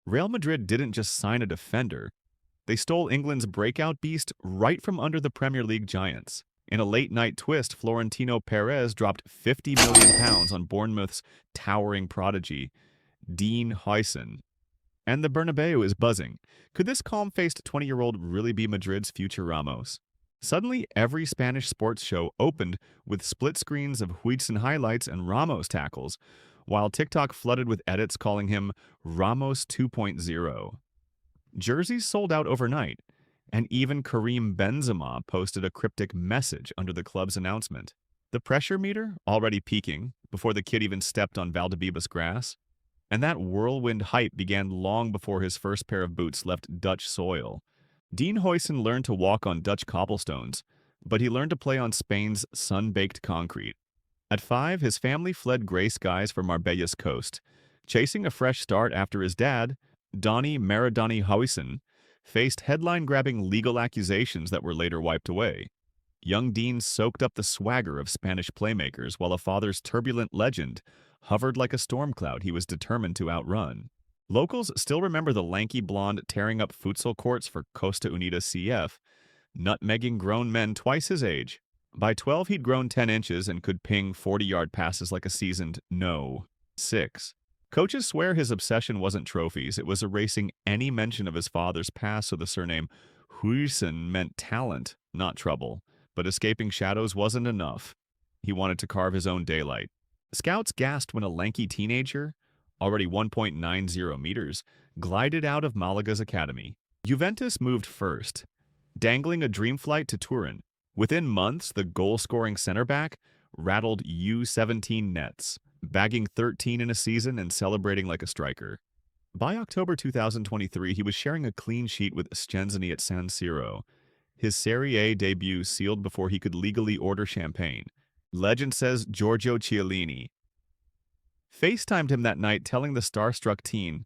Real Madrid didn't just sign a defender, they stole England's breakout beast right from under the Premier League giants. In a late-night twist, Florentino Pérez dropped £50 million on Bournemouth's towering prodigy, Dean Huijsen. And the Bernabéu is buzzing. Could this calm-faced 20-year-old really be Madrid's future Ramos? Suddenly, every Spanish sports show opened with split screens of Huijsen highlights and Ramos tackles, while TikTok flooded with edits calling him Ramos 2.0. Jerseys sold out overnight, and even Karim Benzema posted a cryptic message under the club's announcement. The pressure meter already peaking before the kid even stepped on Valdebebas grass, and that whirlwind hype began long before his first pair of boots left Dutch soil. Dean Huijsen learned to walk on Dutch cobblestones, but he learned to play on Spain's sun-baked concrete. At 5, his family fled gray skies for Marbella's coast, chasing a fresh start after his dad, Donny Maradoni Huijsen, faced headline-grabbing legal accusations that were later wiped away. Young Dean soaked up the swagger of Spanish playmakers while a father's turbulent legend hovered like a storm cloud he was determined to outrun. Locals still remember the lanky blonde tearing up futsal courts for Costa Unida CF, nutmegging grown men twice his age. By 12, he'd grown 10 inches and could ping 40-yard passes like a seasoned no. 6. Coaches swear his obsession wasn't trophies, it was erasing any mention of his father's past so the surname Huijsen meant talent, not trouble. But escaping shadows wasn't enough. He wanted to carve his own daylight. Scouts gasped when a lanky teenager, already 1.90 meters, glided out of Malaga's academy. Juventus moved first, dangling a dream flight to Turin. Within months, the goal-scoring center-back rattled U17 nets, bagging 13 in a season and celebrating like a striker. By October 2023, he was sharing a clean sheet with Szczęsny at San Siro, his Serie A debut sealed before he could legally order champagne. Legend says Giorgio Chiellini FaceTimed him that night telling the starstruck teen,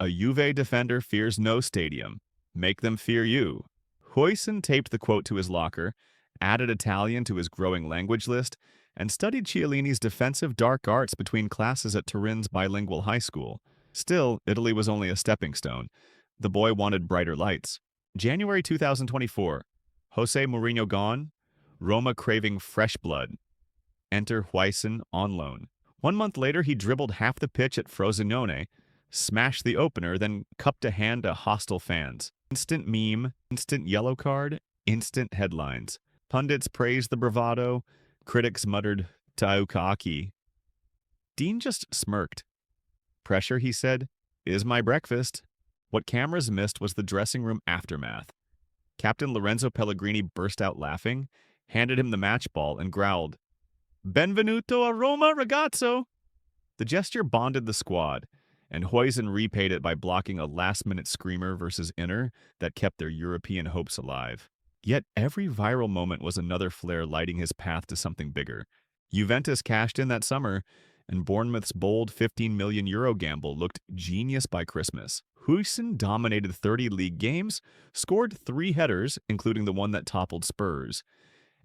"A Juve defender fears no stadium. Make them fear you." Huijsen taped the quote to his locker, added Italian to his growing language list, and studied Chiellini's defensive dark arts between classes at Turin's bilingual high school. Still, Italy was only a stepping stone. The boy wanted brighter lights. January 2024. Jose Mourinho gone. Roma craving fresh blood. Enter Huijsen on loan. 1 month later, he dribbled half the pitch at Frosinone, smashed the opener, then cupped a hand to hostile fans. Instant meme, instant yellow card, instant headlines. Pundits praised the bravado. Critics muttered, "Taukaki." Dean just smirked. "Pressure," he said, "is my breakfast." What cameras missed was the dressing room aftermath. Captain Lorenzo Pellegrini burst out laughing, handed him the match ball, and growled, "Benvenuto a Roma, ragazzo!" The gesture bonded the squad, and Huijsen repaid it by blocking a last-minute screamer versus Inter that kept their European hopes alive. Yet every viral moment was another flare lighting his path to something bigger. Juventus cashed in that summer, and Bournemouth's bold €15 million gamble looked genius by Christmas. Huijsen dominated 30 league games, scored 3 headers, including the one that toppled Spurs,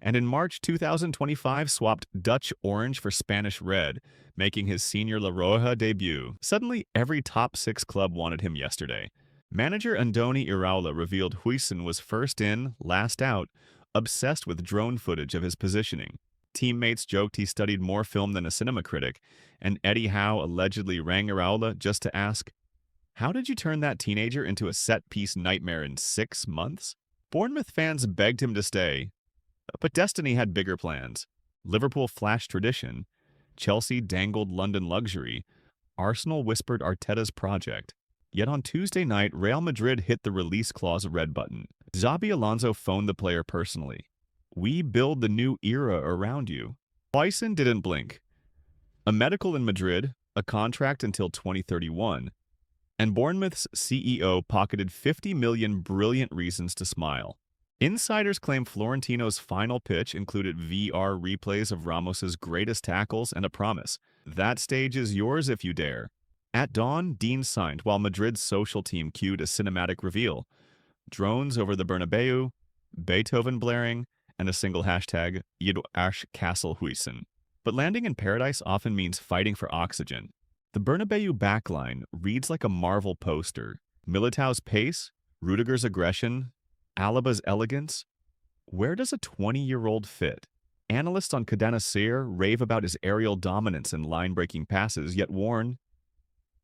and in March 2025 swapped Dutch orange for Spanish red, making his senior La Roja debut. Suddenly, every top 6 club wanted him yesterday. Manager Andoni Iraola revealed Huijsen was first in, last out, obsessed with drone footage of his positioning. Teammates joked he studied more film than a cinema critic, and Eddie Howe allegedly rang Iraola just to ask, "How did you turn that teenager into a set-piece nightmare in 6 months?" Bournemouth fans begged him to stay, but destiny had bigger plans. Liverpool flashed tradition, Chelsea dangled London luxury, Arsenal whispered Arteta's project. Yet on Tuesday night, Real Madrid hit the release clause red button. Xabi Alonso phoned the player personally. "We build the new era around you." Huijsen didn't blink. A medical in Madrid, a contract until 2031, and Bournemouth's CEO pocketed 50 million brilliant reasons to smile. Insiders claim Florentino's final pitch included VR replays of Ramos's greatest tackles and a promise, "That stage is yours if you dare." At dawn, Dean signed while Madrid's social team cued a cinematic reveal. Drones over the Bernabéu, Beethoven blaring, and a single hashtag, "Ido Ash Castle Huijsen." But landing in paradise often means fighting for oxygen. The Bernabéu backline reads like a Marvel poster. Militao's pace, Rudiger's aggression, Alaba's elegance. Where does a 20-year-old fit? Analysts on Cadena Ser rave about his aerial dominance and line-breaking passes, yet warn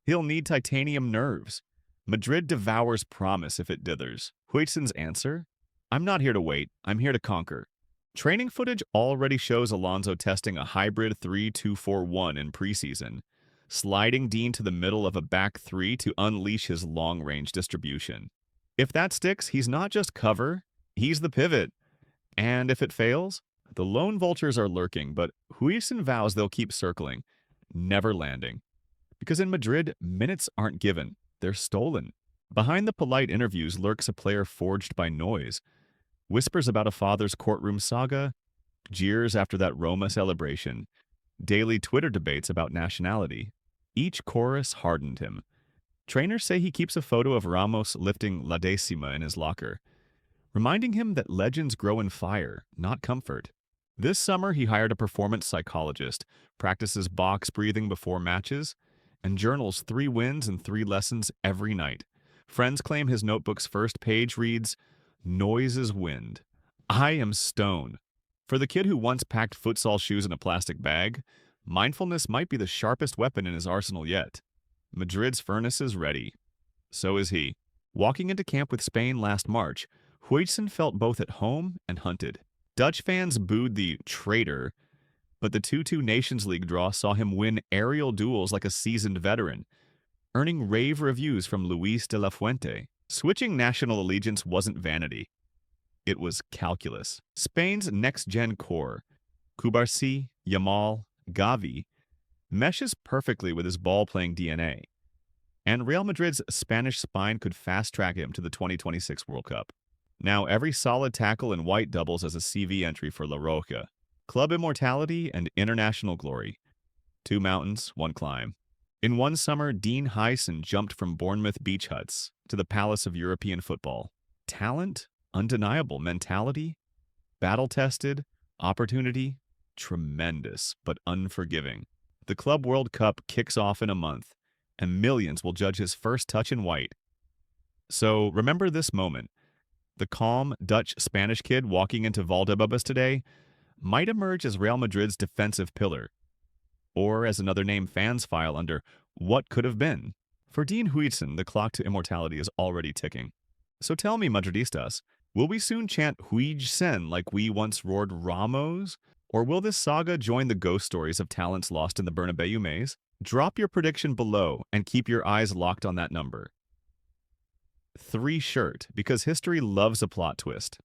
he'll need titanium nerves. Madrid devours promise if it dithers. Huijsen's answer? I'm not here to wait. I'm here to conquer. Training footage already shows Alonso testing a hybrid 3-2-4-1 in preseason, sliding Dean to the middle of a back three to unleash his long-range distribution. If that sticks, he's not just cover, he's the pivot. And if it fails, the lone vultures are lurking, but Huijsen vows they'll keep circling, never landing. Because in Madrid, minutes aren't given, they're stolen. Behind the polite interviews lurks a player forged by noise. Whispers about a father's courtroom saga, jeers after that Roma celebration, daily Twitter debates about nationality. Each chorus hardened him. Trainers say he keeps a photo of Ramos lifting La Decima in his locker, reminding him that legends grow in fire, not comfort. This summer, he hired a performance psychologist, practices box breathing before matches, and journals 3 wins and 3 lessons every night. Friends claim his notebook's first page reads, "Noise is wind. I am stone." For the kid who once packed futsal shoes in a plastic bag, mindfulness might be the sharpest weapon in his arsenal yet. Madrid's furnace is ready. So is he. Walking into camp with Spain last March, Huijsen felt both at home and hunted. Dutch fans booed the traitor, but the 2-2 Nations League draw saw him win aerial duels like a seasoned veteran, earning rave reviews from Luis de la Fuente. Switching national allegiance wasn't vanity. It was calculus. Spain's next-gen core, Cubarsí, Yamal, Gavi, meshes perfectly with his ball-playing DNA. And Real Madrid's Spanish spine could fast-track him to the 2026 World Cup. Now every solid tackle in white doubles as a CV entry for La Roja. Club immortality and international glory. 2 mountains, 1 climb. In one summer, Dean Huijsen jumped from Bournemouth beach huts to the palace of European football. Talent, undeniable. Mentality, battle-tested. Opportunity, tremendous, but unforgiving. The Club World Cup kicks off in a month, and millions will judge his first touch in white. So remember this moment. The calm Dutch-Spanish kid walking into Valdebebas today might emerge as Real Madrid's defensive pillar, or as another name fans file under what could have been. For Dean Huijsen, the clock to immortality is already ticking. So tell me, Madridistas, will we soon chant Huijsen like we once roared Ramos? Or will this saga join the ghost stories of talents lost in the Bernabéu maze? Drop your prediction below and keep your eyes locked on that number. 3 shirt, because history loves a plot twist.